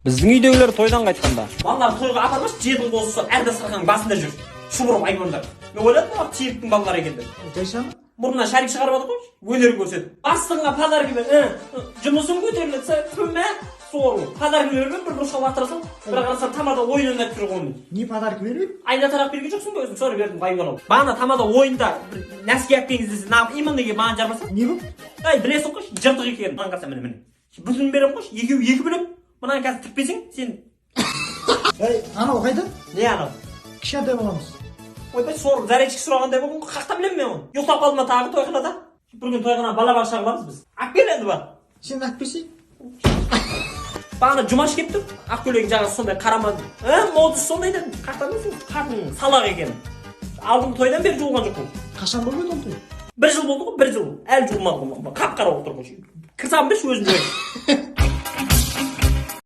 Біздің үйдегілер тойдан қайтқанда. Балалар тойға апармас, жетім қозы сол әр дастарханның басында жүр. Шұбырып айбындар. Мен ойладым, мына тиектің балалары екен деп. Жайшаны? Мұрнынан шарик шығарып отыр ғой, өнерін көрсетіп. Астыңа подарка бер. Жұмысың көтерілсе, күмә соғыл. Подарка берген бір бұрышқа лақтырасың, бір қарасаң тамада ойын ойнап жүр ғой. Не подарок беріп? Айна тарақ берген жоқсың ба өзің? Sonra бердім байбалау. Бағана тамада ойында бір нәски әпкеңіз десе, нағып иманныге маған жармаса. Не бұл? Ай, білесің ғой, жыртық екен. Маған қарасам міне. Бүтін берем ғой, екеу екі бөлем. Мынаны қазір тікпесең, сен Ей, анау қайда? не анау? Кішкентай боламыз. Ойбай, сор заречки сұрағандай болдың, қақта білем мен оны. Ұйықтап қалдым тағы тойханада. Bir gün тойхана балабақша қыламыз біз. Ақ кел енді бар. Сен әкпесей? Бағана жұмаш кеттік, ақ көйлегің жағы сондай қарамады. Модус сондай дедім. Қақтамайсың, қатын салақ екен. Алдыңғы тойдан бері жуылған жоқ қой. Қашан болып еді ол той? Bir жыл болды ғой, бір жыл. Әлі жуылмады ғой. Қап-қара болып тұр ғой. Кірсам беш өзім жойын.